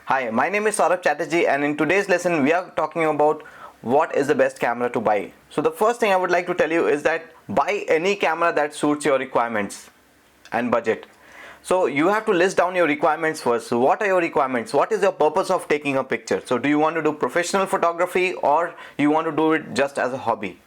Hi, my name is Saurabh Chatterjee, and in today's lesson we are talking about what is the best camera to buy. So the first thing I would like to tell you is that buy any camera that suits your requirements and budget. So you have to list down your requirements first. So what are your requirements? What is your purpose of taking a picture? So do you want to do professional photography or you want to do it just as a hobby?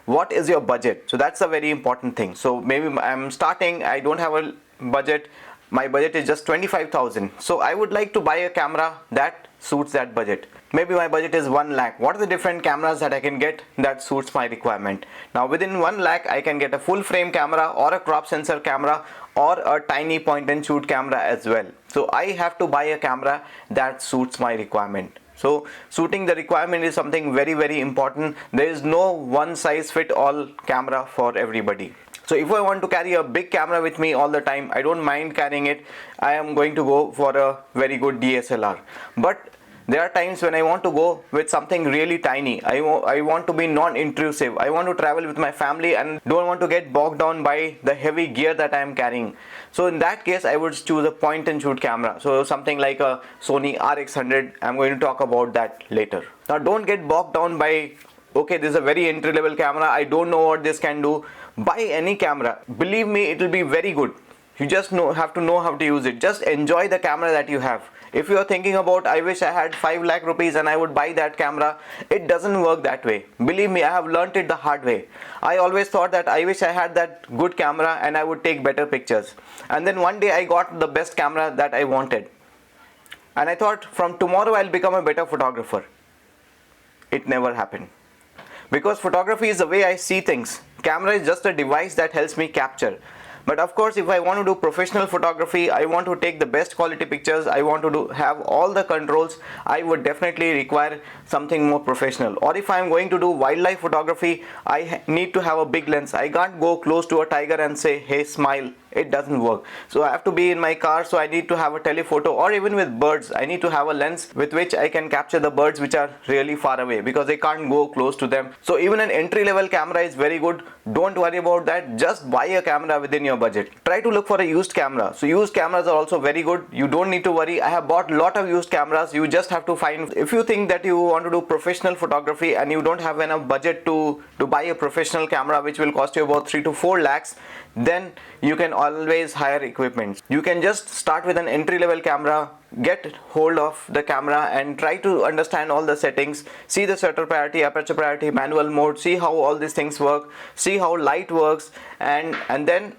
What is your budget? So that's a very important thing. So maybe I'm starting, I don't have a budget, my budget is just 25,000. So I would like to buy a camera that suits that budget. Maybe my budget is 1 lakh. What are the different cameras that I can get that suits my requirement? Now within 1 lakh I can get a full frame camera or a crop sensor camera or a tiny point and shoot camera as well. So I have to buy a camera that suits my requirement. So suiting the requirement is something very important. There is no one size fit all camera for everybody. So if I want to carry a big camera with me all the time, I don't mind carrying it. I am going to go for a very good DSLR. But there are times when I want to go with something really tiny. I want to be non-intrusive. I want to travel with my family and don't want to get bogged down by the heavy gear that I am carrying. So in that case, I would choose a point and shoot camera. So something like a Sony RX100. I'm going to talk about that later. Now don't get bogged down by, okay, this is a very entry level camera. I don't know what this can do. Buy any camera. Believe me, it will be very good. You just have to know how to use it. Just enjoy the camera that you have. If you are thinking about, I wish I had 5 lakh rupees and I would buy that camera, it doesn't work that way. Believe me, I have learnt it the hard way. I always thought that I wish I had that good camera and I would take better pictures. And then one day I got the best camera that I wanted. And I thought from tomorrow I'll become a better photographer. It never happened. Because photography is the way I see things. Camera is just a device that helps me capture. But of course, if I want to do professional photography, I want to take the best quality pictures, I want to have all the controls, I would definitely require something more professional. Or if I am going to do wildlife photography, I need to have a big lens. I can't go close to a tiger and say, hey, smile. It doesn't work. So I have to be in my car, so I need to have a telephoto, or even with birds, I need to have a lens with which I can capture the birds which are really far away because I can't go close to them. So even an entry level camera is very good. Don't worry about that. Just buy a camera within your budget. Try to look for a used camera. So used cameras are also very good. You don't need to worry. I have bought a lot of used cameras. You just have to find, if you think that you want to do professional photography and you don't have enough budget to buy a professional camera which will cost you about 3 to 4 lakhs, then you can always hire equipment. You can just start with an entry level camera, get hold of the camera and try to understand all the settings, see the shutter priority, aperture priority, manual mode, see how all these things work, see how light works, and then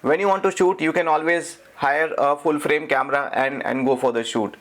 when you want to shoot, you can always hire a full frame camera and go for the shoot.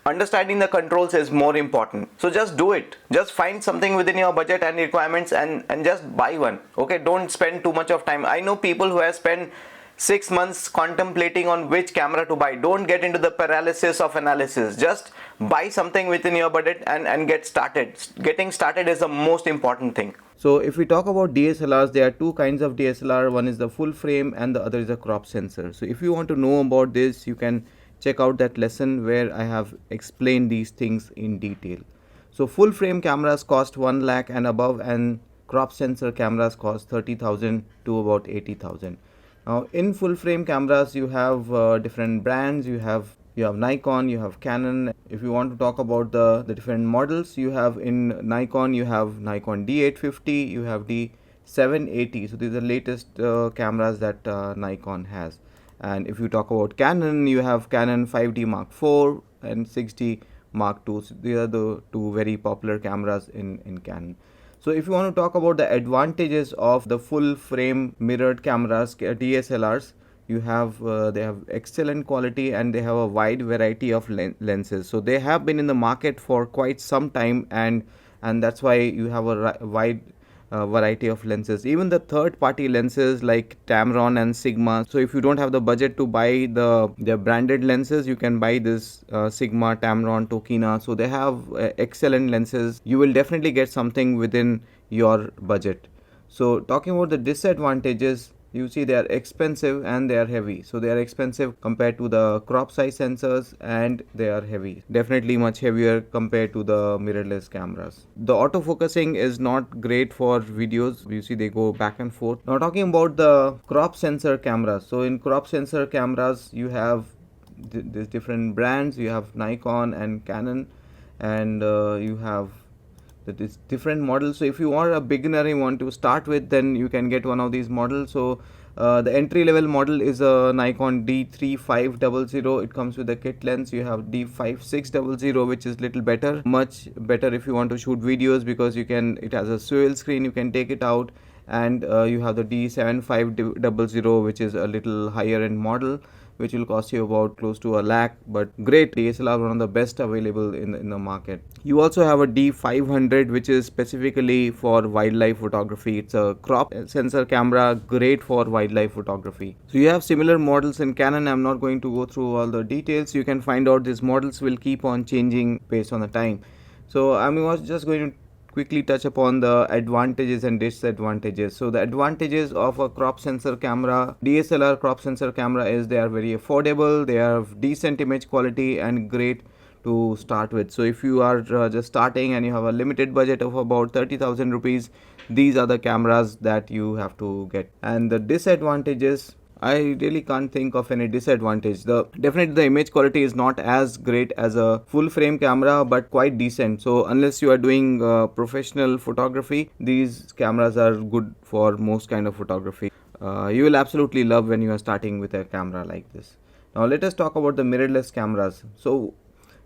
Understanding the controls is more important. So just do it. Just find something within your budget and requirements and just buy one. Okay, don't spend too much of time. I know people who have spent 6 months contemplating on which camera to buy. Don't get into the paralysis of analysis. Just buy something within your budget and get started. Getting started is the most important thing. So if we talk about DSLRs, there are two kinds of DSLR. One is the full frame and the other is a crop sensor. So if you want to know about this, you can check out that lesson where I have explained these things in detail. So full frame cameras cost 1 lakh and above, and crop sensor cameras cost 30,000 to about 80,000. Now in full frame cameras you have different brands. You have Nikon, you have Canon. If you want to talk about the different models, you have in Nikon, you have Nikon D850, you have D780. So these are the latest cameras that Nikon has. And if you talk about Canon, you have Canon 5D Mark IV and 6D Mark II. So these are the two very popular cameras in Canon. So if you want to talk about the advantages of the full frame mirrored cameras, DSLRs, you have they have excellent quality and they have a wide variety of lenses. So they have been in the market for quite some time, and that's why you have a wide variety of lenses. Even the third party lenses like Tamron and Sigma. So if you don't have the budget to buy the branded lenses, you can buy this Sigma, Tamron, Tokina. So they have excellent lenses. You will definitely get something within your budget. So talking about the disadvantages, you see they are expensive and they are heavy. So they are expensive compared to the crop size sensors and they are heavy, definitely much heavier compared to the mirrorless cameras. The autofocusing is not great for videos. You see they go back and forth. Now talking about the crop sensor cameras. So in crop sensor cameras you have there's different brands. You have Nikon and Canon, and you have this different models. So if you are a beginner and you want to start with, then you can get one of these models. So the entry level model is a Nikon D3500. It comes with a kit lens. You have D5600, which is little better, much better if you want to shoot videos, because it has a swivel screen, you can take it out. And you have the D7500, which is a little higher end model, which will cost you about close to a lakh, but great DSLR, one of the best available in the market. You also have a D500, which is specifically for wildlife photography. It's a crop sensor camera, great for wildlife photography. So you have similar models in Canon. I'm not going to go through all the details. You can find out these models will keep on changing based on the time. So I'm just going to quickly touch upon the advantages and disadvantages. So the advantages of a crop sensor camera, DSLR crop sensor camera, is they are very affordable, they have decent image quality and great to start with. So if you are just starting and you have a limited budget of about 30,000 rupees, these are the cameras that you have to get. And the disadvantages, I really can't think of any disadvantage. Definitely the image quality is not as great as a full frame camera, but quite decent. So unless you are doing professional photography, these cameras are good for most kind of photography. You will absolutely love when you are starting with a camera like this. Now let us talk about the mirrorless cameras. So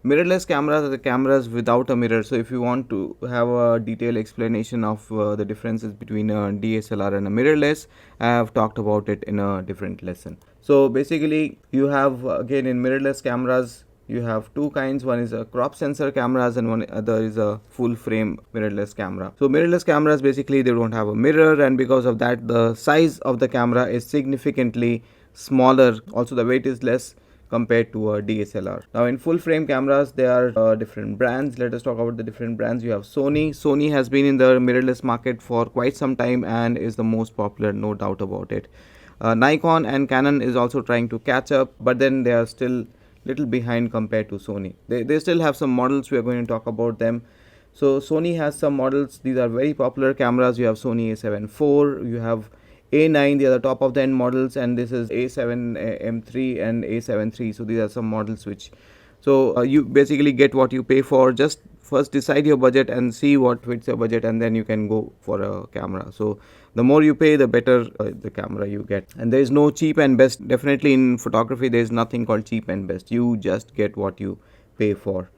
mirrorless cameras are the cameras without a mirror. So if you want to have a detailed explanation of the differences between a DSLR and a mirrorless, I have talked about it in a different lesson. So basically you have, again, in mirrorless cameras, you have two kinds. One is a crop sensor cameras and one other is a full frame mirrorless camera. So mirrorless cameras, basically they don't have a mirror, and because of that the size of the camera is significantly smaller. Also the weight is less compared to a DSLR. Now in full frame cameras, there are different brands. Let us talk about the different brands. You have Sony. Sony has been in the mirrorless market for quite some time and is the most popular, no doubt about it. Nikon and Canon is also trying to catch up, but then they are still little behind compared to Sony. They still have some models. We are going to talk about them. So Sony has some models. These are very popular cameras. You have Sony A7 IV, you have A9, they are the top of the end models, and this is A7 M3 and A7 III. So these are some models which, so you basically get what you pay for. Just first decide your budget and see what fits your budget, and then you can go for a camera. So the more you pay, the better the camera you get. And there is no cheap and best. Definitely in photography there is nothing called cheap and best. You just get what you pay for.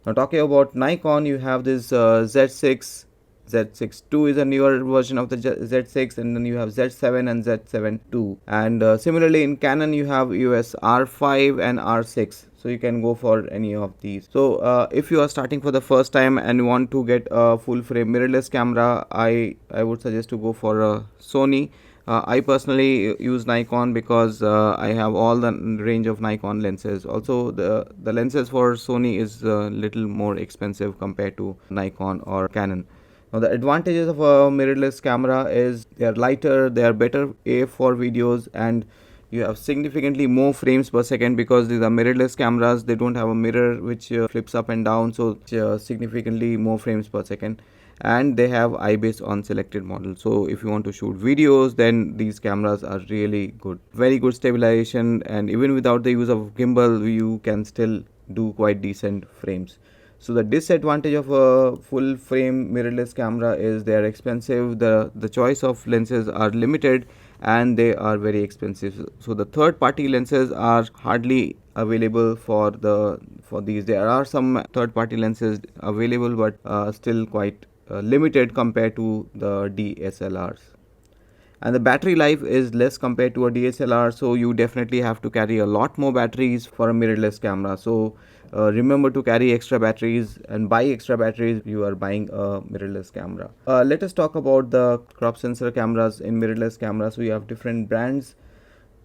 Now talking about Nikon, you have this Z6. Z6 II is a newer version of the Z6, and then you have Z7 and Z7 II. And similarly in Canon you have EOS R5 and R6. So you can go for any of these. So if you are starting for the first time and want to get a full frame mirrorless camera, I would suggest to go for a Sony. I personally use Nikon because I have all the range of Nikon lenses. Also the lenses for Sony is a little more expensive compared to Nikon or Canon. Now the advantages of a mirrorless camera is they are lighter, they are better AF for videos, and you have significantly more frames per second because these are mirrorless cameras. They don't have a mirror which flips up and down, so significantly more frames per second. And they have IBIS on selected models. So if you want to shoot videos, then these cameras are really good. Very good stabilization, and even without the use of gimbal, you can still do quite decent frames. So the disadvantage of a full frame mirrorless camera is they are expensive. The choice of lenses are limited and they are very expensive. So the third party lenses are hardly available for these. There are some third party lenses available, but still quite limited compared to the DSLRs. And the battery life is less compared to a DSLR, so you definitely have to carry a lot more batteries for a mirrorless camera. So remember to carry extra batteries and buy extra batteries if you are buying a mirrorless camera. Let us talk about the crop sensor cameras in mirrorless cameras. We have different brands.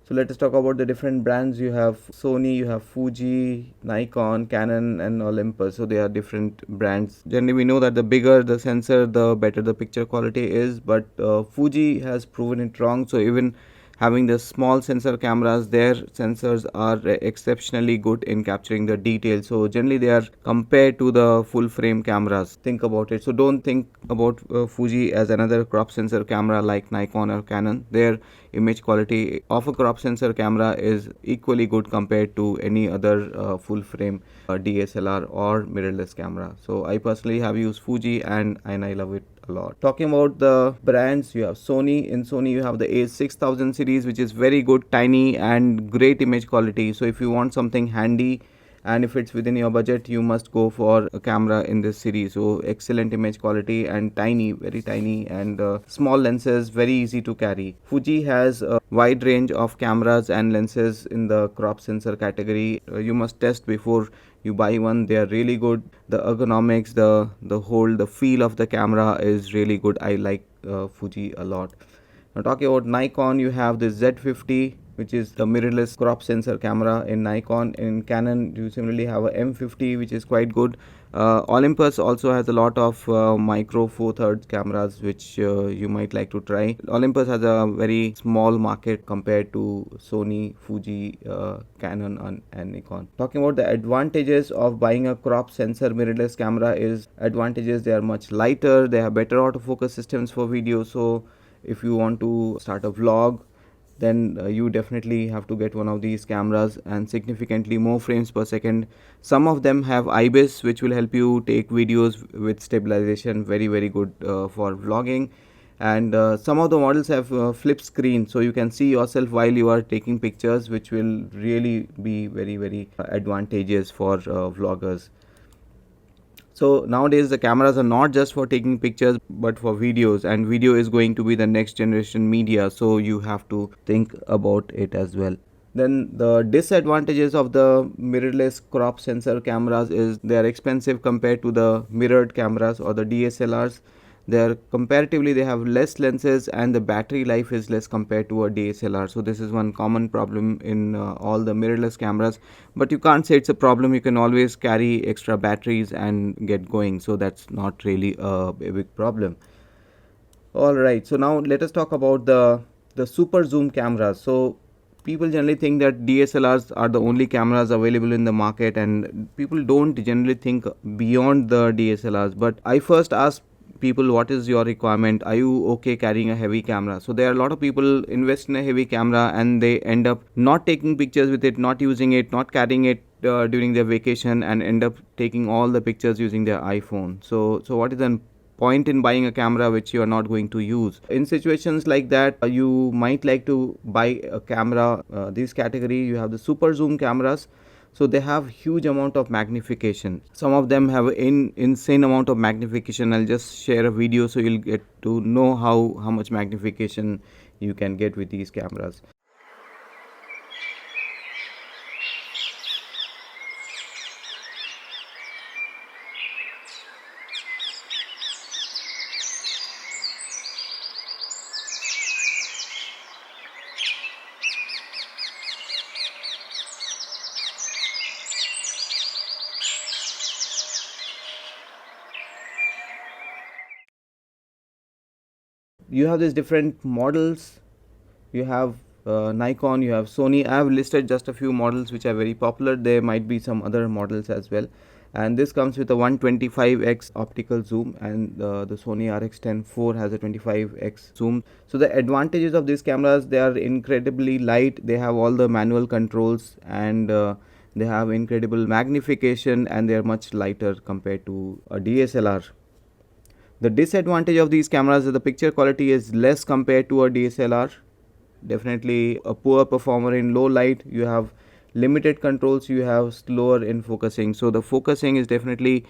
So let us talk about the different brands. You have Sony, you have Fuji, Nikon, Canon and Olympus. So they are different brands. Generally we know that the bigger the sensor, the better the picture quality is, but Fuji has proven it wrong. So even having the small sensor cameras, their sensors are exceptionally good in capturing the details. So generally they are compared to the full frame cameras. Think about it. So don't think about Fuji as another crop sensor camera like Nikon or Canon. Their image quality of a crop sensor camera is equally good compared to any other full frame DSLR or mirrorless camera. So I personally have used Fuji and I love it a lot. Talking about the brands, you have Sony. In Sony you have the A6000 series, which is very good, tiny and great image quality. So if you want something handy and if it's within your budget, you must go for a camera in this series. So excellent image quality and tiny, very tiny, and small lenses, very easy to carry. Fuji has a wide range of cameras and lenses in the crop sensor category. You must test before you buy one. They are really good. The ergonomics, the hold, the feel of the camera is really good. I like Fuji a lot. Now talking about Nikon, you have the Z50, which is the mirrorless crop sensor camera in Nikon. In Canon you similarly have a M50, which is quite good. Olympus also has a lot of micro four thirds cameras, which you might like to try. Olympus has a very small market compared to Sony, Fuji, Canon and Nikon. Talking about the advantages of buying a crop sensor mirrorless camera is advantages: they are much lighter, they have better autofocus systems for video. So if you want to start a vlog, then you definitely have to get one of these cameras, and significantly more frames per second. Some of them have IBIS, which will help you take videos with stabilization, very good for vlogging. And some of the models have flip screen, so you can see yourself while you are taking pictures, which will really be very advantageous for vloggers. So nowadays the cameras are not just for taking pictures but for videos, and video is going to be the next generation media, so you have to think about it as well. Then the disadvantages of the mirrorless crop sensor cameras is they are expensive compared to the mirrored cameras or the DSLRs. Comparatively they have less lenses and the battery life is less compared to a DSLR. So this is one common problem in all the mirrorless cameras, but you can't say it's a problem. You can always carry extra batteries and get going, so that's not really a big problem. Alright, so now let us talk about the super zoom cameras. So people generally think that DSLRs are the only cameras available in the market, and people don't generally think beyond the DSLRs. But I first ask people, what is your requirement? Are you okay carrying a heavy camera? So there are a lot of people invest in a heavy camera and they end up not taking pictures with it, not using it, not carrying it during their vacation, and end up taking all the pictures using their iPhone. So what is the point in buying a camera which you are not going to use? In situations like that, you might like to buy a camera. This category, you have the super zoom cameras. So they have huge amount of magnification. Some of them have insane amount of magnification. I'll just share a video so you'll get to know how much magnification you can get with these cameras. You have these different models. You have Nikon, you have Sony. I have listed just a few models which are very popular. There might be some other models as well. And this comes with a 125x optical zoom, and the Sony RX10 IV has a 25x zoom. So the advantages of these cameras: they are incredibly light, they have all the manual controls, and they have incredible magnification, and they are much lighter compared to a DSLR. The disadvantage of these cameras is the picture quality is less compared to a DSLR. Definitely a poor performer in low light. You have limited controls, you have slower in focusing. So the focusing is definitely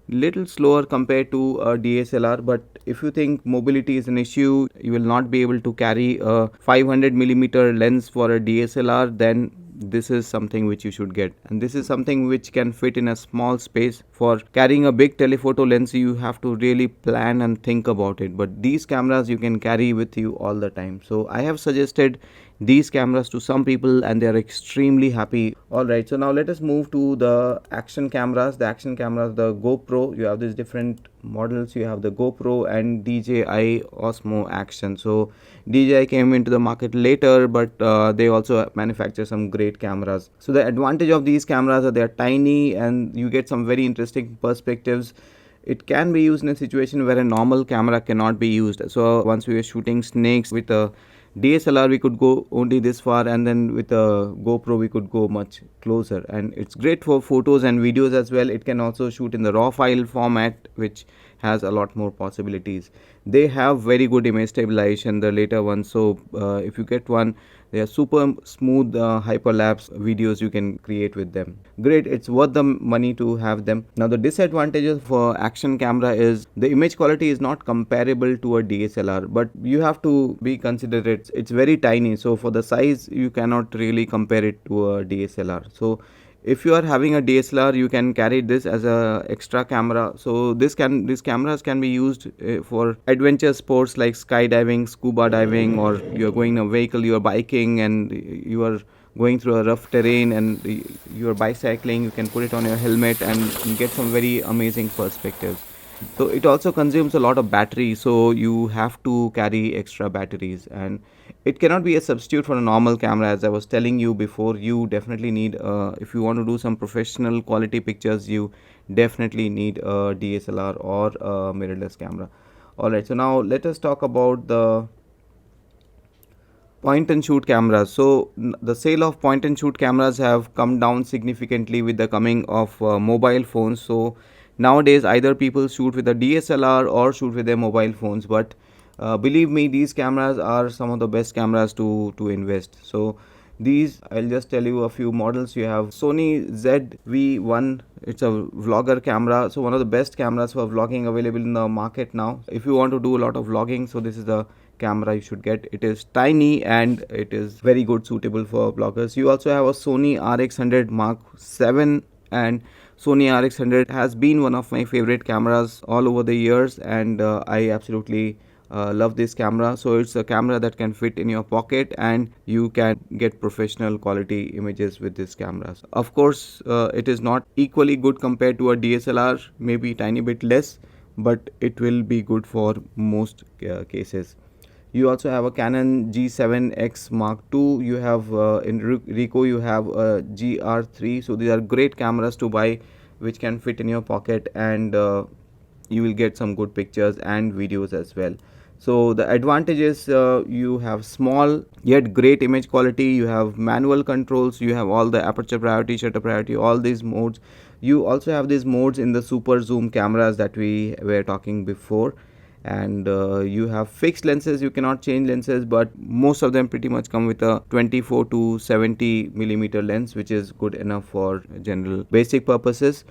little slower compared to a DSLR. But if you think mobility is an issue, you will not be able to carry a 500mm lens for a DSLR, then this is something which you should get, and this is something which can fit in a small space. For carrying a big telephoto lens, you have to really plan and think about it, but these cameras you can carry with you all the time. So I have suggested these cameras to some people and they are extremely happy. Alright, so now let us move to the action cameras. The action cameras, the GoPro, you have these different models. You have the GoPro and DJI Osmo Action. So DJI came into the market later, but they also manufacture some great cameras. So the advantage of these cameras are they are tiny and you get some very interesting perspectives. It can be used in a situation where a normal camera cannot be used. So once we were shooting snakes with a DSLR, we could go only this far, and then with a GoPro we could go much closer, and it's great for photos and videos as well. It can also shoot in the raw file format, which has a lot more possibilities. They have very good image stabilization, the later ones. So if you get one, they are super smooth hyperlapse videos you can create with them. Great, it's worth the money to have them. Now the disadvantages for action camera is the image quality is not comparable to a DSLR, but you have to be considerate. It's very tiny, so for the size you cannot really compare it to a DSLR. So if you are having a DSLR, you can carry this as a extra camera. So these cameras can be used for adventure sports like skydiving, scuba diving, or you're going in a vehicle, you're biking and you are going through a rough terrain and you're bicycling. You can put it on your helmet and get some very amazing perspectives. So it also consumes a lot of battery, so you have to carry extra batteries, and it cannot be a substitute for a normal camera. As I was telling you before, you definitely need if you want to do some professional quality pictures, you definitely need a DSLR or a mirrorless camera. Alright, so now let us talk about the point and shoot cameras. So the sale of point and shoot cameras have come down significantly with the coming of mobile phones. So nowadays either people shoot with a DSLR or shoot with their mobile phones, but believe me, these cameras are some of the best cameras to invest. So these, I'll just tell you a few models. You have Sony ZV-1. It's a vlogger camera, so one of the best cameras for vlogging available in the market now. If you want to do a lot of vlogging, so this is the camera you should get. It is tiny and it is very good, suitable for vloggers. You also have a Sony RX100 Mark 7, and Sony RX100 has been one of my favorite cameras all over the years, and I absolutely love this camera. So it's a camera that can fit in your pocket and you can get professional quality images with this camera. Of course it is not equally good compared to a DSLR, maybe tiny bit less, but it will be good for most cases. You also have a Canon G7X Mark II. You have in Ricoh you have a GR3. So these are great cameras to buy, which can fit in your pocket, and you will get some good pictures and videos as well. So the advantages, you have small yet great image quality, you have manual controls, you have all the aperture priority, shutter priority, all these modes. You also have these modes in the super zoom cameras that we were talking before, and you have fixed lenses. You cannot change lenses, but most of them pretty much come with a 24 to 70 millimeter lens, which is good enough for general basic purposes.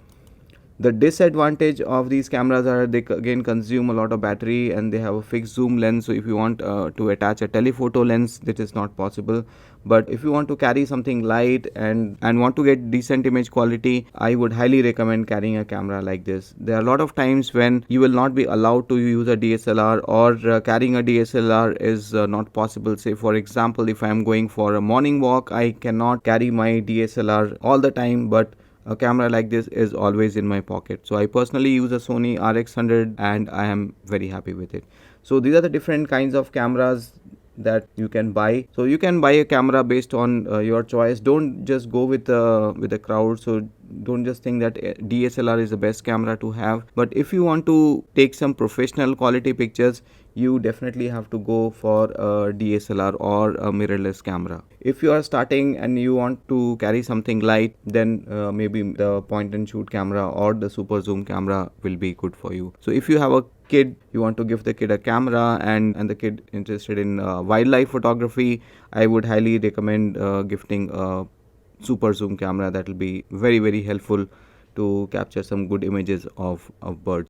The disadvantage of these cameras are they again consume a lot of battery and they have a fixed zoom lens. So if you want to attach a telephoto lens, that is not possible. But if you want to carry something light and want to get decent image quality, I would highly recommend carrying a camera like this. There are a lot of times when you will not be allowed to use a DSLR, or carrying a DSLR is not possible. Say for example, if I am going for a morning walk, I cannot carry my DSLR all the time, but a camera like this is always in my pocket. So I personally use a Sony RX100 and I am very happy with it. So these are the different kinds of cameras that you can buy. So you can buy a camera based on your choice. Don't just go with the crowd. So don't just think that DSLR is the best camera to have. But if you want to take some professional quality pictures, you definitely have to go for a DSLR or a mirrorless camera. If you are starting and you want to carry something light, then maybe the point and shoot camera or the super zoom camera will be good for you. So if you have a kid, you want to give the kid a camera, and the kid interested in wildlife photography, I would highly recommend gifting a super zoom camera. That will be very, very helpful to capture some good images of birds.